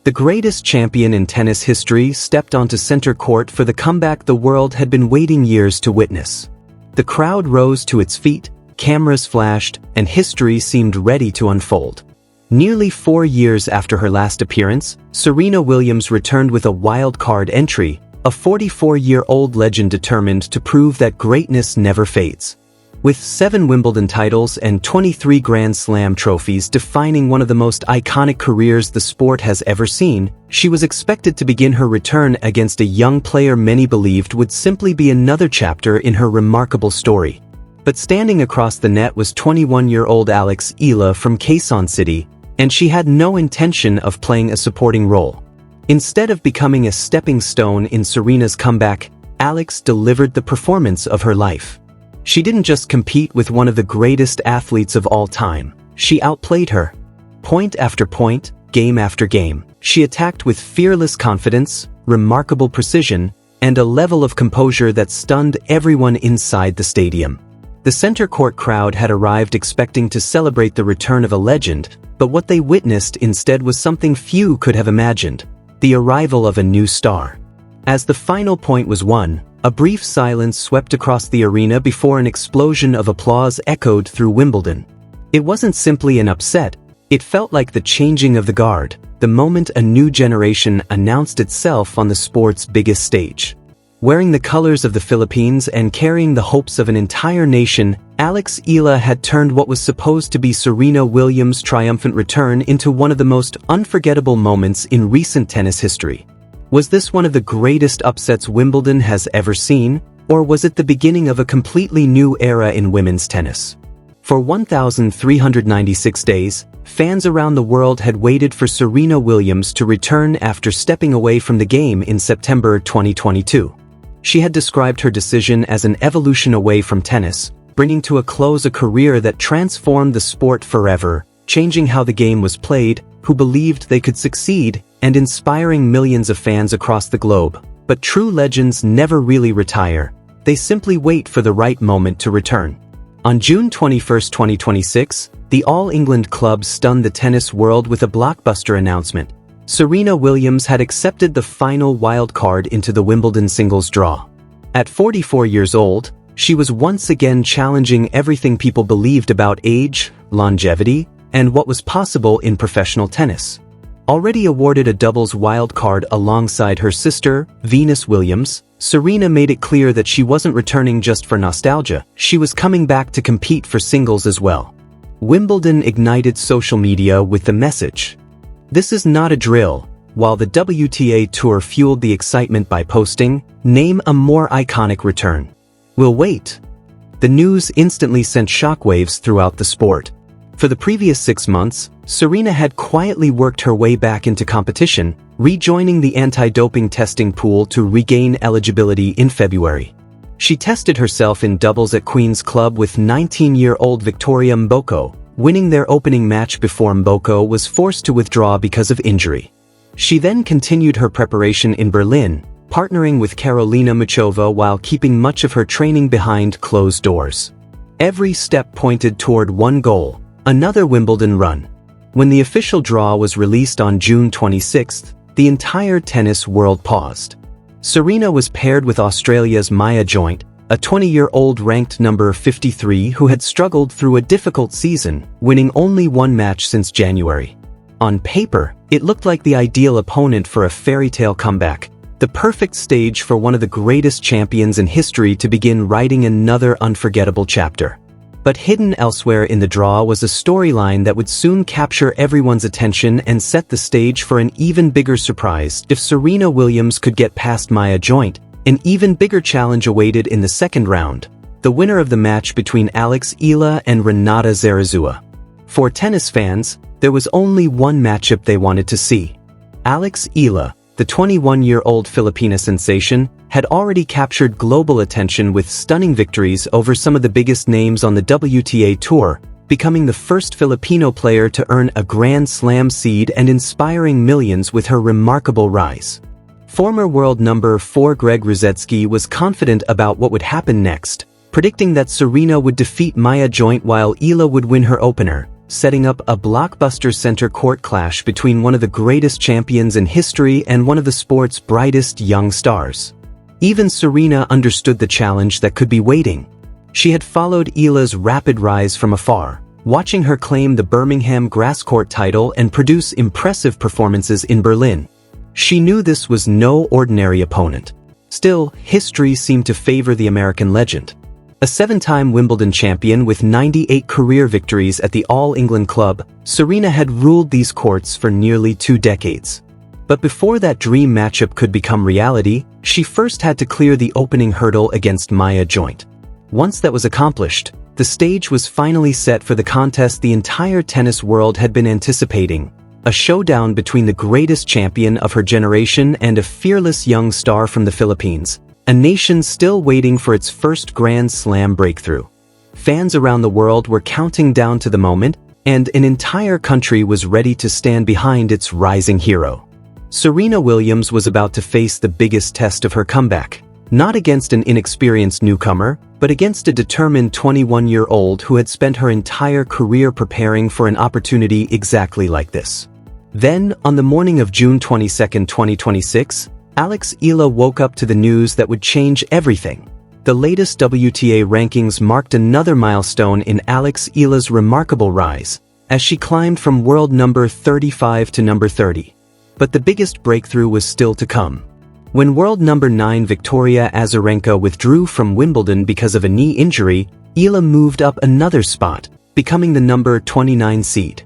The greatest champion in tennis history stepped onto center court for the comeback the world had been waiting years to witness. The crowd rose to its feet, cameras flashed, and history seemed ready to unfold. Nearly 4 years after her last appearance, Serena Williams returned with a wild card entry, a 44-year-old legend determined to prove that greatness never fades. With 7 Wimbledon titles and 23 Grand Slam trophies defining one of the most iconic careers the sport has ever seen, she was expected to begin her return against a young player many believed would simply be another chapter in her remarkable story. But standing across the net was 21-year-old Alex Eala from Quezon City, and she had no intention of playing a supporting role. Instead of becoming a stepping stone in Serena's comeback, Alex delivered the performance of her life. She didn't just compete with one of the greatest athletes of all time, she outplayed her. Point after point, game after game, she attacked with fearless confidence, remarkable precision, and a level of composure that stunned everyone inside the stadium. The center court crowd had arrived expecting to celebrate the return of a legend, but what they witnessed instead was something few could have imagined: the arrival of a new star. As the final point was won, a brief silence swept across the arena before an explosion of applause echoed through Wimbledon. It wasn't simply an upset, it felt like the changing of the guard, the moment a new generation announced itself on the sport's biggest stage. Wearing the colors of the Philippines and carrying the hopes of an entire nation, Alex Eala had turned what was supposed to be Serena Williams' triumphant return into one of the most unforgettable moments in recent tennis history. Was this one of the greatest upsets Wimbledon has ever seen, or was it the beginning of a completely new era in women's tennis? For 1,396 days, fans around the world had waited for Serena Williams to return after stepping away from the game in September 2022. She had described her decision as an evolution away from tennis, bringing to a close a career that transformed the sport forever, changing how the game was played, who believed they could succeed, and inspiring millions of fans across the globe. But true legends never really retire. They simply wait for the right moment to return. On June 21, 2026, the All England club stunned the tennis world with a blockbuster announcement. Serena Williams had accepted the final wild card into the Wimbledon singles draw. At 44 years old, she was once again challenging everything people believed about age, longevity, and what was possible in professional tennis. Already awarded a doubles wild card alongside her sister, Venus Williams, Serena made it clear that she wasn't returning just for nostalgia, she was coming back to compete for singles as well. Wimbledon ignited social media with the message, "This is not a drill," while the WTA Tour fueled the excitement by posting, "Name a more iconic return. We'll wait." The news instantly sent shockwaves throughout the sport. For the previous 6 months, Serena had quietly worked her way back into competition, rejoining the anti-doping testing pool to regain eligibility in February. She tested herself in doubles at Queen's Club with 19-year-old Victoria Mboko, winning their opening match before Mboko was forced to withdraw because of injury. She then continued her preparation in Berlin, partnering with Karolina Muchova while keeping much of her training behind closed doors. Every step pointed toward one goal: another Wimbledon run. When the official draw was released on June 26, the entire tennis world paused. Serena was paired with Australia's Maya Joint, a 20-year-old ranked number 53 who had struggled through a difficult season, winning only one match since January. On paper, it looked like the ideal opponent for a fairy tale comeback, the perfect stage for one of the greatest champions in history to begin writing another unforgettable chapter. But hidden elsewhere in the draw was a storyline that would soon capture everyone's attention and set the stage for an even bigger surprise. If Serena Williams could get past Maya Joint, an even bigger challenge awaited in the second round, the winner of the match between Alex Eala and Renata Zarazua. For tennis fans, there was only one matchup they wanted to see. Alex Eala, the 21-year-old Filipino sensation, had already captured global attention with stunning victories over some of the biggest names on the WTA Tour, becoming the first Filipino player to earn a Grand Slam seed and inspiring millions with her remarkable rise. Former world number 4 Greg Rusedski was confident about what would happen next, predicting that Serena would defeat Maya Joint while Eala would win her opener, setting up a blockbuster center court clash between one of the greatest champions in history and one of the sport's brightest young stars. Even Serena understood the challenge that could be waiting. She had followed Eala's rapid rise from afar, watching her claim the Birmingham grass court title and produce impressive performances in Berlin. She knew this was no ordinary opponent. Still, history seemed to favor the American legend. A 7-time Wimbledon champion with 98 career victories at the All England club, Serena had ruled these courts for nearly 2 decades. But before that dream matchup could become reality, she first had to clear the opening hurdle against Maya Joint. Once that was accomplished, the stage was finally set for the contest the entire tennis world had been anticipating, a showdown between the greatest champion of her generation and a fearless young star from the Philippines, a nation still waiting for its first Grand Slam breakthrough. Fans around the world were counting down to the moment, and an entire country was ready to stand behind its rising hero. Serena Williams was about to face the biggest test of her comeback, not against an inexperienced newcomer, but against a determined 21-year-old who had spent her entire career preparing for an opportunity exactly like this. Then, on the morning of June 22, 2026, Alex Eala woke up to the news that would change everything. The latest WTA rankings marked another milestone in Alex Eala's remarkable rise, as she climbed from world number 35 to number 30. But the biggest breakthrough was still to come. When world number 9 Victoria Azarenka withdrew from Wimbledon because of a knee injury, Eala moved up another spot, becoming the number 29 seed.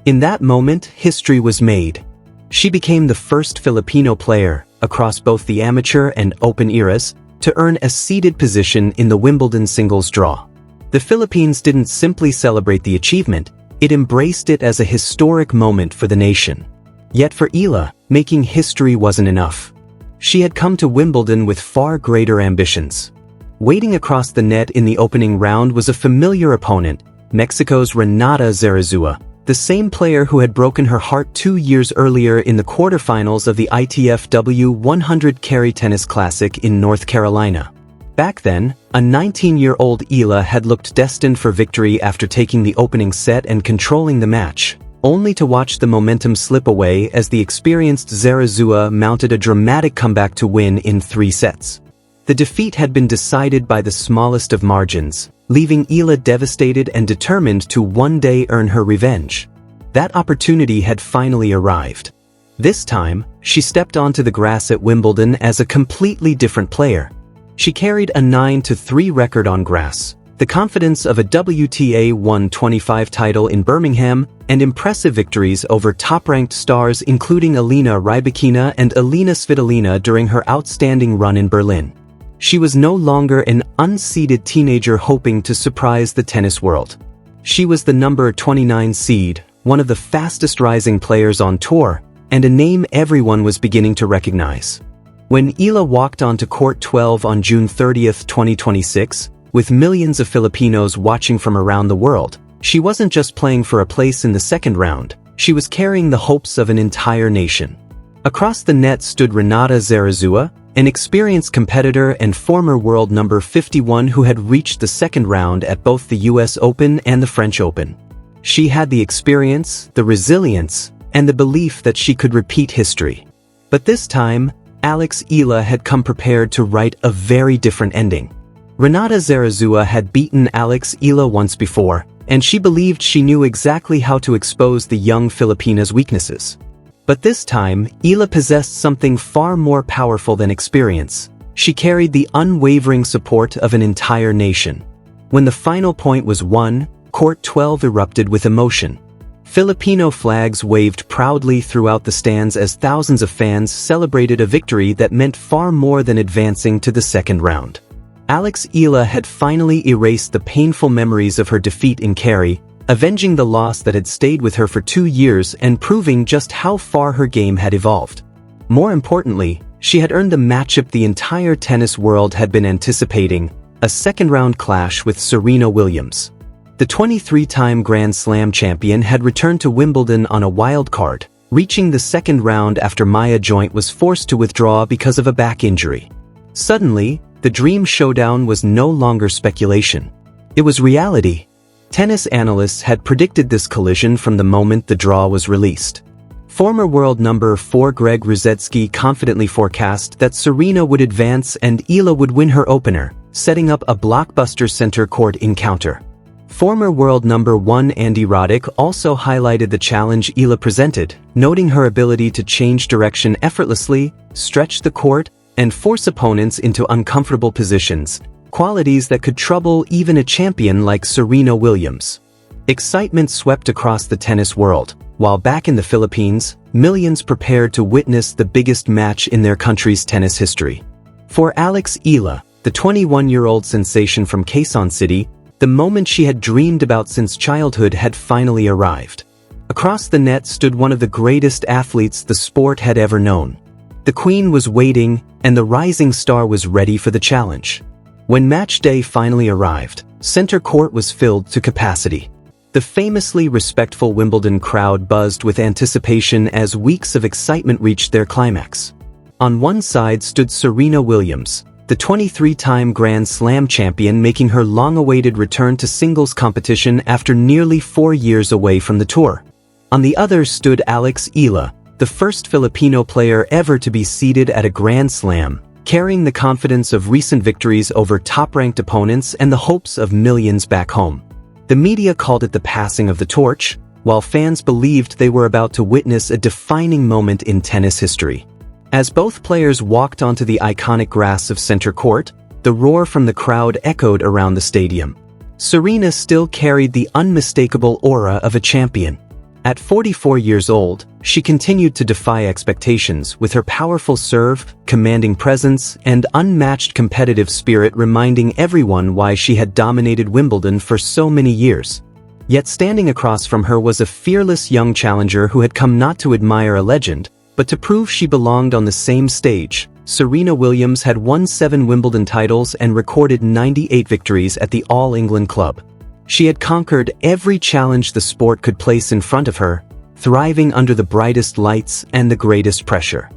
In that moment, history was made. She became the first Filipino player, across both the amateur and open eras, to earn a seeded position in the Wimbledon singles draw. The Philippines didn't simply celebrate the achievement, it embraced it as a historic moment for the nation. Yet for Eala, making history wasn't enough. She had come to Wimbledon with far greater ambitions. Waiting across the net in the opening round was a familiar opponent, Mexico's Renata Zarazua, the same player who had broken her heart 2 years earlier in the quarterfinals of the ITF W100 Carry Tennis Classic in North Carolina. Back then, a 19-year-old Eala had looked destined for victory after taking the opening set and controlling the match, only to watch the momentum slip away as the experienced Zarazua mounted a dramatic comeback to win in 3 sets. The defeat had been decided by the smallest of margins, leaving Eala devastated and determined to one day earn her revenge. That opportunity had finally arrived. This time, she stepped onto the grass at Wimbledon as a completely different player. She carried a 9-3 record on grass, the confidence of a WTA 125 title in Birmingham, and impressive victories over top-ranked stars including Elena Rybakina and Elena Svitolina during her outstanding run in Berlin. She was no longer an unseeded teenager hoping to surprise the tennis world. She was the number 29 seed, one of the fastest rising players on tour, and a name everyone was beginning to recognize. When Eala walked onto court 12 on June 30, 2026, with millions of Filipinos watching from around the world, she wasn't just playing for a place in the second round, she was carrying the hopes of an entire nation. Across the net stood Renata Zarazua, an experienced competitor and former world number 51 who had reached the second round at both the US Open and the French Open. She had the experience, the resilience, and the belief that she could repeat history. But this time, Alex Eala had come prepared to write a very different ending. Renata Zarazua had beaten Alex Eala once before, and she believed she knew exactly how to expose the young Filipina's weaknesses. But this time, Eala possessed something far more powerful than experience. She carried the unwavering support of an entire nation. When the final point was won, Court 12 erupted with emotion. Filipino flags waved proudly throughout the stands as thousands of fans celebrated a victory that meant far more than advancing to the second round. Alex Eala had finally erased the painful memories of her defeat in Carey, avenging the loss that had stayed with her for 2 years and proving just how far her game had evolved. More importantly, she had earned the matchup the entire tennis world had been anticipating, a second-round clash with Serena Williams. The 23-time Grand Slam champion had returned to Wimbledon on a wild card, reaching the second round after Maya Joint was forced to withdraw because of a back injury. Suddenly, the dream showdown was no longer speculation. It was reality. Tennis analysts had predicted this collision from the moment the draw was released. Former world number 4 Greg Rusedski confidently forecast that Serena would advance and Eala would win her opener, setting up a blockbuster center court encounter. Former world number 1 Andy Roddick also highlighted the challenge Eala presented, noting her ability to change direction effortlessly, stretch the court, and force opponents into uncomfortable positions, qualities that could trouble even a champion like Serena Williams. Excitement swept across the tennis world, while back in the Philippines, millions prepared to witness the biggest match in their country's tennis history. For Alex Eala, the 21-year-old sensation from Quezon City, the moment she had dreamed about since childhood had finally arrived. Across the net stood one of the greatest athletes the sport had ever known. The queen was waiting, and the rising star was ready for the challenge. When match day finally arrived, center court was filled to capacity. The famously respectful Wimbledon crowd buzzed with anticipation as weeks of excitement reached their climax. On one side stood Serena Williams, the 23-time Grand Slam champion, making her long-awaited return to singles competition after nearly 4 years away from the tour. On the other stood Alex Eala, the first Filipino player ever to be seated at a Grand Slam, carrying the confidence of recent victories over top-ranked opponents and the hopes of millions back home. The media called it the passing of the torch, while fans believed they were about to witness a defining moment in tennis history. As both players walked onto the iconic grass of center court, the roar from the crowd echoed around the stadium. Serena still carried the unmistakable aura of a champion. At 44 years old, she continued to defy expectations with her powerful serve, commanding presence, and unmatched competitive spirit, reminding everyone why she had dominated Wimbledon for so many years. Yet standing across from her was a fearless young challenger who had come not to admire a legend, but to prove she belonged on the same stage. Serena Williams had won 7 Wimbledon titles and recorded 98 victories at the All England Club. She had conquered every challenge the sport could place in front of her, thriving under the brightest lights and the greatest pressure.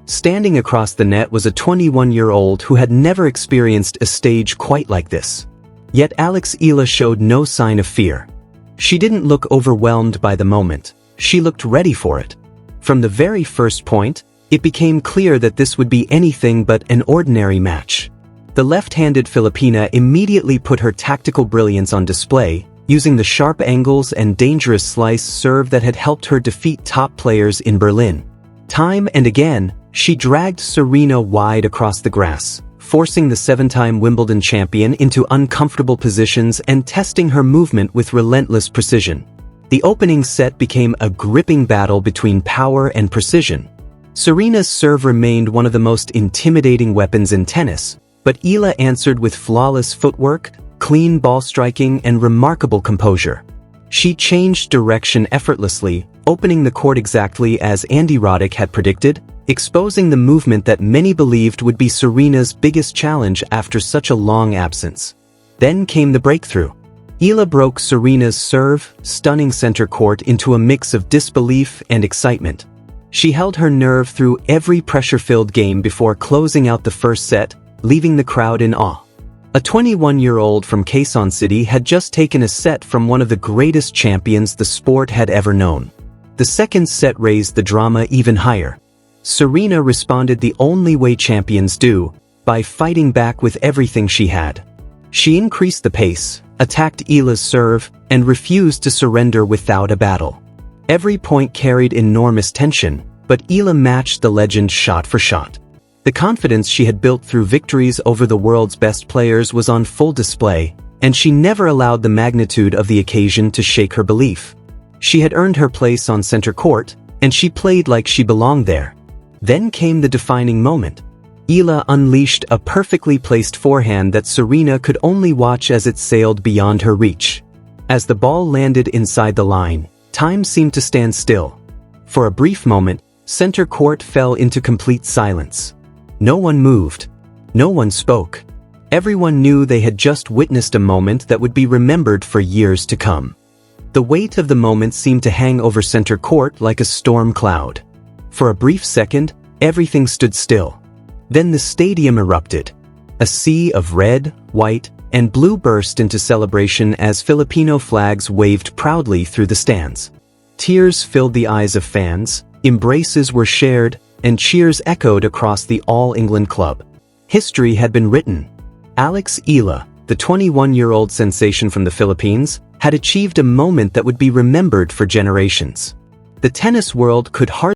Standing across the net was a 21-year-old who had never experienced a stage quite like this. Yet Alex Eala showed no sign of fear. She didn't look overwhelmed by the moment. She looked ready for it. From the very first point, it became clear that this would be anything but an ordinary match. The left-handed Filipina immediately put her tactical brilliance on display, using the sharp angles and dangerous slice serve that had helped her defeat top players in Berlin. Time and again, she dragged Serena wide across the grass, forcing the 7-time Wimbledon champion into uncomfortable positions and testing her movement with relentless precision. The opening set became a gripping battle between power and precision. Serena's serve remained one of the most intimidating weapons in tennis, but Eala answered with flawless footwork, clean ball striking, and remarkable composure. She changed direction effortlessly, opening the court exactly as Andy Roddick had predicted, exposing the movement that many believed would be Serena's biggest challenge after such a long absence. Then came the breakthrough. Eala broke Serena's serve, stunning center court into a mix of disbelief and excitement. She held her nerve through every pressure-filled game before closing out the first set, leaving the crowd in awe. A 21-year-old from Quezon City had just taken a set from one of the greatest champions the sport had ever known. The second set raised the drama even higher. Serena responded the only way champions do, by fighting back with everything she had. She increased the pace, attacked Eala's serve, and refused to surrender without a battle. Every point carried enormous tension, but Eala matched the legend shot for shot. The confidence she had built through victories over the world's best players was on full display, and she never allowed the magnitude of the occasion to shake her belief. She had earned her place on center court, and she played like she belonged there. Then came the defining moment. Eala unleashed a perfectly placed forehand that Serena could only watch as it sailed beyond her reach. As the ball landed inside the line, time seemed to stand still. For a brief moment, center court fell into complete silence. No one moved. No one spoke. Everyone knew they had just witnessed a moment that would be remembered for years to come. The weight of the moment seemed to hang over center court like a storm cloud. For a brief second, everything stood still. Then the stadium erupted. A sea of red, white, and blue burst into celebration as Filipino flags waved proudly through the stands. Tears filled the eyes of fans, embraces were shared, and cheers echoed across the All England club. History had been written. Alex Eala, the 21-year-old sensation from the Philippines, had achieved a moment that would be remembered for generations. The tennis world could hardly